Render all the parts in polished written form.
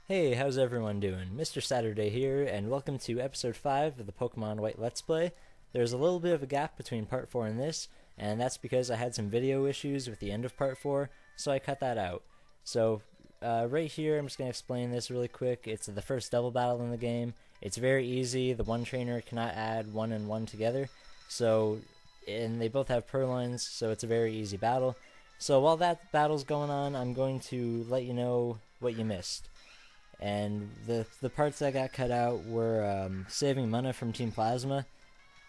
Hey, how's everyone doing? Mr. Saturday here, and welcome to episode 5 of the Pokemon White Let's Play. There's a little bit of a gap between part 4 and this, and that's because I had some video issues with the end of part 4, so I cut that out. So, right here, I'm just going to explain this really quick. It's the first double battle in the game. It's very easy. The one trainer cannot add 1 and 1 together, and they both have Purloins, so it's a very easy battle. So while that battle's going on, I'm going to let you know what you missed. And the parts that got cut out were saving Munna from Team Plasma.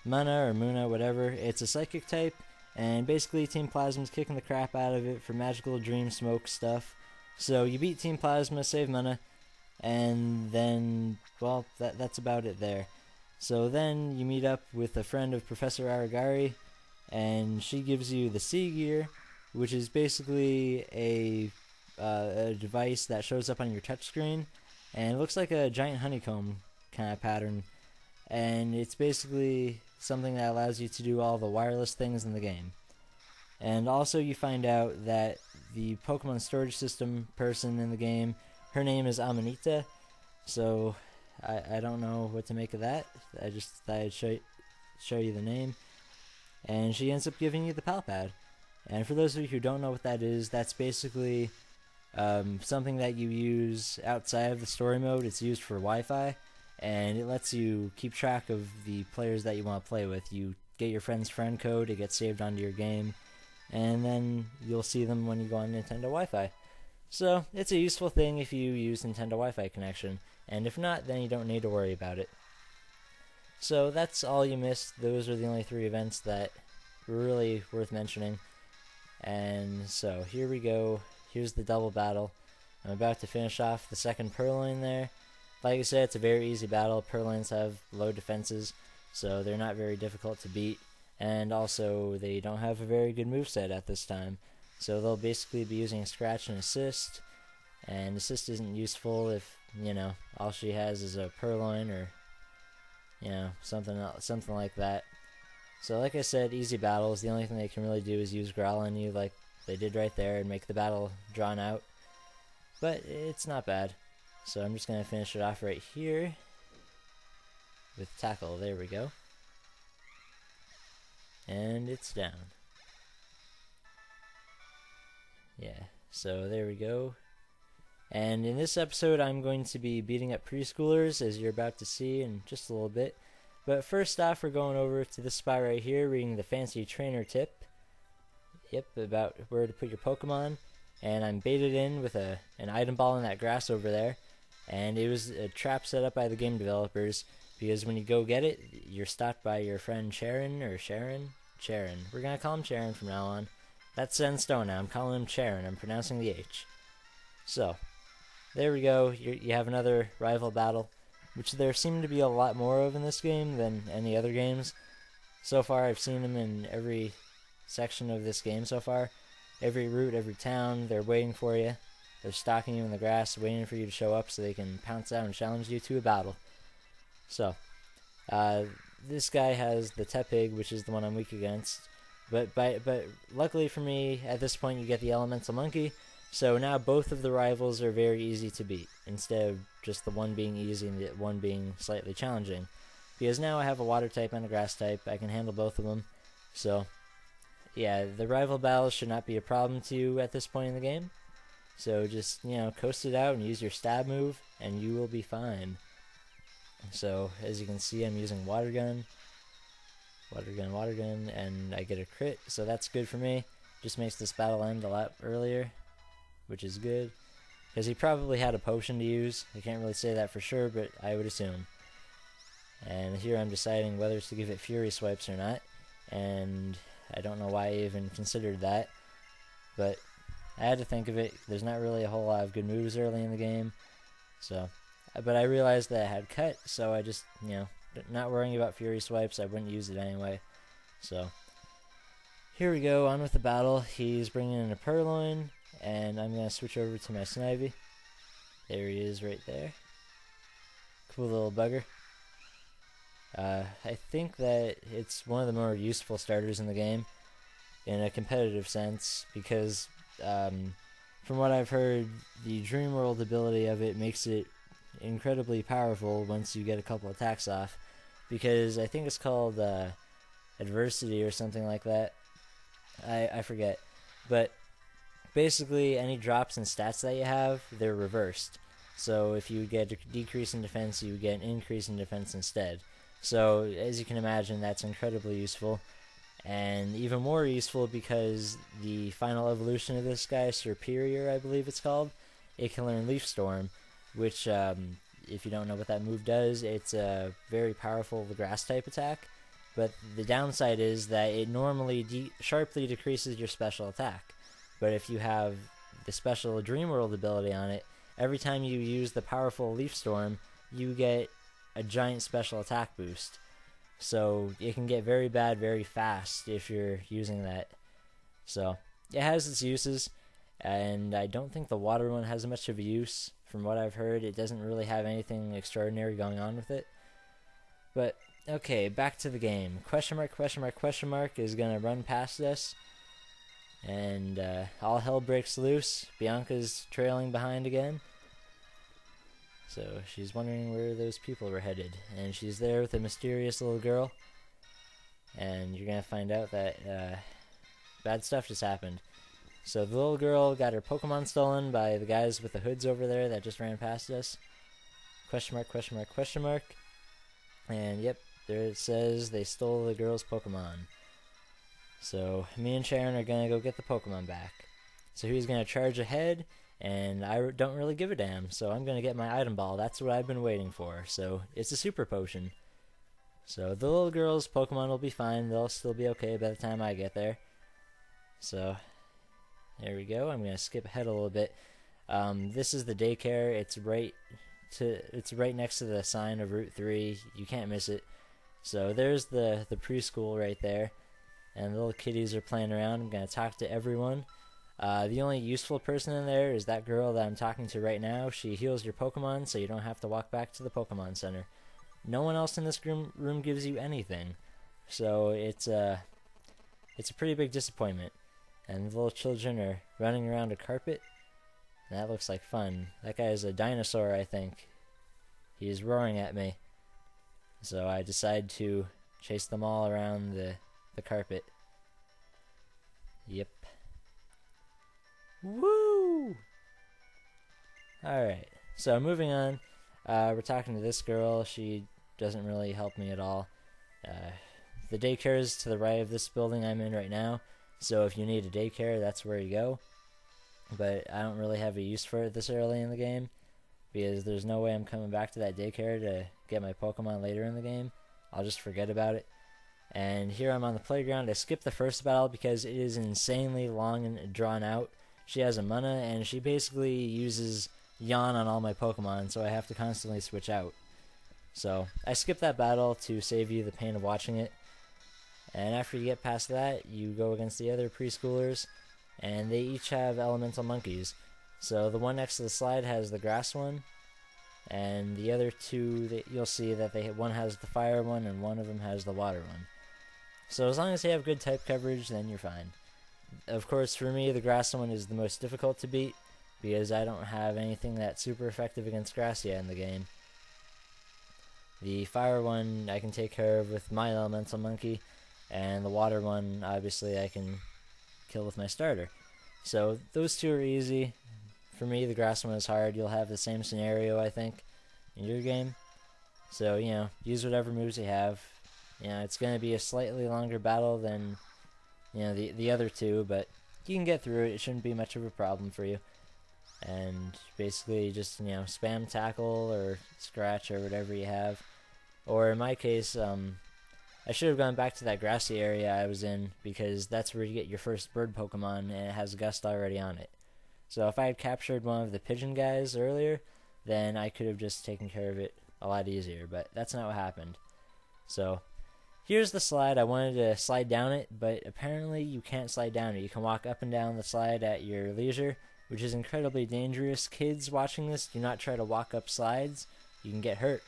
Munna or Muna, whatever. It's a psychic type, and basically Team Plasma's kicking the crap out of it for magical dream smoke stuff. So you beat Team Plasma, save Munna, and then, well, that's about it there. So then you meet up with a friend of Professor Aragari, and she gives you the Sea Gear, which is basically a device that shows up on your touchscreen, and it looks like a giant honeycomb kind of pattern, and it's basically something that allows you to do all the wireless things in the game. And also you find out that the Pokemon storage system person in the game, her name is Amanita, so I don't know what to make of that. I just thought I'd show you the name. And she ends up giving you the Palpad. And for those of you who don't know what that is, that's basically something that you use outside of the story mode. It's used for Wi-Fi, and it lets you keep track of the players that you want to play with. You get your friend's friend code, it gets saved onto your game, and then you'll see them when you go on Nintendo Wi-Fi. So it's a useful thing if you use Nintendo Wi-Fi connection, and if not, then you don't need to worry about it. So that's all you missed. Those are the only 3 events that were really worth mentioning. And so here we go. Here's the double battle. I'm about to finish off the second Purloin there. Like I said, it's a very easy battle. Purloins have low defenses, so they're not very difficult to beat. And also, they don't have a very good moveset at this time. So they'll basically be using Scratch and Assist. And Assist isn't useful if, all she has is a Purloin or, something like that. So like I said, easy battles. The only thing they can really do is use Growl on you like they did right there and make the battle drawn out. But it's not bad. So I'm just going to finish it off right here with Tackle. There we go. And it's down. Yeah, so there we go. And in this episode, I'm going to be beating up preschoolers, as you're about to see in just a little bit. But first off, we're going over to this spot right here, reading the fancy trainer tip. Yep, about where to put your Pokemon. And I'm baited in with an item ball in that grass over there. And it was a trap set up by the game developers, because when you go get it, you're stopped by your friend Sharon, or Sharon? Sharon. We're going to call him Sharon from now on. That's set in stone now. I'm calling him Sharon. I'm pronouncing the H. So, there we go. You have another rival battle, which there seem to be a lot more of in this game than any other games. So far, I've seen them in every section of this game so far. Every route, every town, they're waiting for you. They're stalking you in the grass, waiting for you to show up so they can pounce out and challenge you to a battle. So, this guy has the Tepig, which is the one I'm weak against. But luckily for me, at this point you get the Elemental Monkey, so now both of the rivals are very easy to beat, instead of just the one being easy and the one being slightly challenging. Because now I have a Water type and a Grass type, I can handle both of them. So, yeah, the rival battles should not be a problem to you at this point in the game. So just, coast it out and use your stab move, and you will be fine. So, as you can see, I'm using Water Gun, and I get a crit, so that's good for me. Just makes this battle end a lot earlier, which is good. Because he probably had a potion to use. I can't really say that for sure, but I would assume. And here I'm deciding whether to give it Fury Swipes or not. And I don't know why I even considered that. But I had to think of it. There's not really a whole lot of good moves early in the game. So, but I realized that I had Cut, so I just, not worrying about Fury Swipes, I wouldn't use it anyway. So, here we go, on with the battle. He's bringing in a Purloin, and I'm going to switch over to my Snivy. There he is right there. Cool little bugger. I think that it's one of the more useful starters in the game in a competitive sense, because from what I've heard, the Dream World ability of it makes it incredibly powerful once you get a couple attacks off, because I think it's called adversity or something like that. I forget, but basically any drops in stats that you have, they're reversed. So if you get a decrease in defense, you get an increase in defense instead. So as you can imagine, that's incredibly useful, and even more useful because the final evolution of this guy, Superior I believe it's called, it can learn Leaf Storm, which if you don't know what that move does, it's a very powerful grass type attack. But the downside is that it normally sharply decreases your special attack. But if you have the special Dream World ability on it, every time you use the powerful Leaf Storm, you get a giant special attack boost. So it can get very bad very fast if you're using that. So it has its uses, and I don't think the water one has much of a use. From what I've heard, it doesn't really have anything extraordinary going on with it. But okay, back to the game. Question mark, question mark, question mark is going to run past us. And all hell breaks loose. Bianca's trailing behind again. So she's wondering where those people were headed. And she's there with a mysterious little girl. And you're going to find out that bad stuff just happened. So the little girl got her Pokemon stolen by the guys with the hoods over there that just ran past us. Question mark, question mark, question mark. And yep, there it says they stole the girl's Pokemon. So me and Sharon are going to go get the Pokemon back. So he's going to charge ahead, and I don't really give a damn. So I'm going to get my item ball. That's what I've been waiting for. So it's a super potion. So the little girl's Pokemon will be fine. They'll still be okay by the time I get there. So there we go. I'm going to skip ahead a little bit. This is the daycare. It's right next to the sign of Route 3. You can't miss it. So there's the preschool right there. And the little kiddies are playing around. I'm going to talk to everyone. The only useful person in there is that girl that I'm talking to right now. She heals your Pokemon, so you don't have to walk back to the Pokemon Center. No one else in this room gives you anything. So it's a pretty big disappointment. And the little children are running around a carpet. That looks like fun. That guy is a dinosaur, I think. He's roaring at me. So I decide to chase them all around the carpet. Yep. Woo! Alright, so moving on. We're talking to this girl. She doesn't really help me at all. The daycare is to the right of this building I'm in right now. So if you need a daycare, that's where you go. But I don't really have a use for it this early in the game, because there's no way I'm coming back to that daycare to get my Pokemon later in the game. I'll just forget about it. And here I'm on the playground. I skipped the first battle because it is insanely long and drawn out. She has a Munna, and she basically uses Yawn on all my Pokemon, so I have to constantly switch out. So I skipped that battle to save you the pain of watching it. And after you get past that, you go against the other preschoolers, and they each have elemental monkeys. So the one next to the slide has the grass one, and the other two, you'll see that one has the fire one, and one of them has the water one. So as long as they have good type coverage, then you're fine. Of course, for me, the grass one is the most difficult to beat, because I don't have anything that's super effective against grass yet in the game. The fire one I can take care of with my elemental monkey, and the water one, obviously, I can kill with my starter. So those two are easy. For me, the grass one is hard. You'll have the same scenario, I think, in your game. So, use whatever moves you have. It's going to be a slightly longer battle than, the other two, but you can get through it. It shouldn't be much of a problem for you. And basically just, spam tackle or scratch or whatever you have. Or in my case, I should have gone back to that grassy area I was in, because that's where you get your first bird Pokemon, and it has Gust already on it. So if I had captured one of the pigeon guys earlier, then I could have just taken care of it a lot easier, but that's not what happened. So here's the slide. I wanted to slide down it, but apparently you can't slide down it. You can walk up and down the slide at your leisure, which is incredibly dangerous. Kids watching this, do not try to walk up slides. You can get hurt.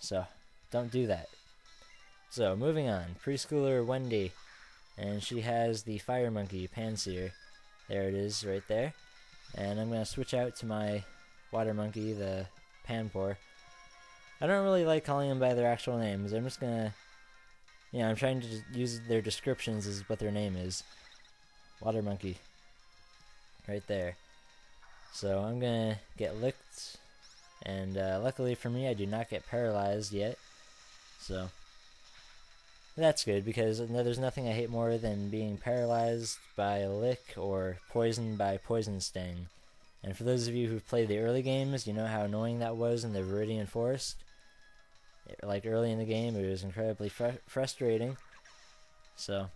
So don't do that. So moving on, preschooler Wendy, and she has the fire monkey Pansear. There it is right there. And I'm going to switch out to my water monkey, the Panpour. I don't really like calling them by their actual names. I'm just going to, I'm trying to use their descriptions as what their name is. Water monkey. Right there. So I'm going to get licked. And luckily for me, I do not get paralyzed yet. So that's good, because there's nothing I hate more than being paralyzed by a lick or poisoned by poison sting. And for those of you who've played the early games, you know how annoying that was in the Viridian Forest. Like early in the game, it was incredibly frustrating. So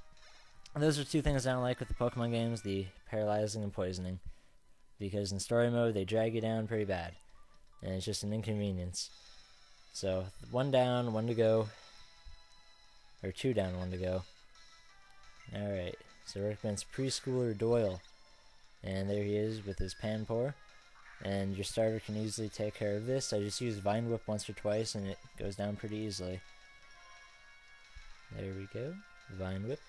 those are two things I don't like with the Pokemon games, the paralyzing and poisoning. Because in story mode, they drag you down pretty bad. And it's just an inconvenience. So, 1 down, 1 to go. Or 2 down, 1 to go. Alright, so we're up against Preschooler Doyle. And there he is with his Panpour. And your starter can easily take care of this. I just use Vine Whip once or twice and it goes down pretty easily. There we go. Vine Whip.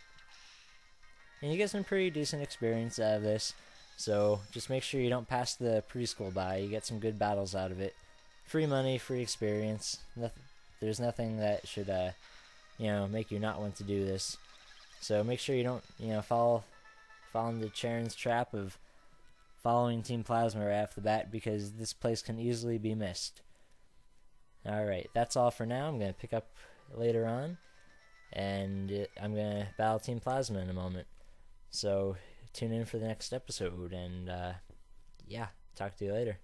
And you get some pretty decent experience out of this. So just make sure you don't pass the preschool by. You get some good battles out of it. Free money, free experience. There's nothing that should make you not want to do this. So make sure you don't fall into Charon's trap of following Team Plasma right off the bat, because this place can easily be missed. Alright, that's all for now. I'm going to pick up later on, and I'm going to battle Team Plasma in a moment. So tune in for the next episode, and talk to you later.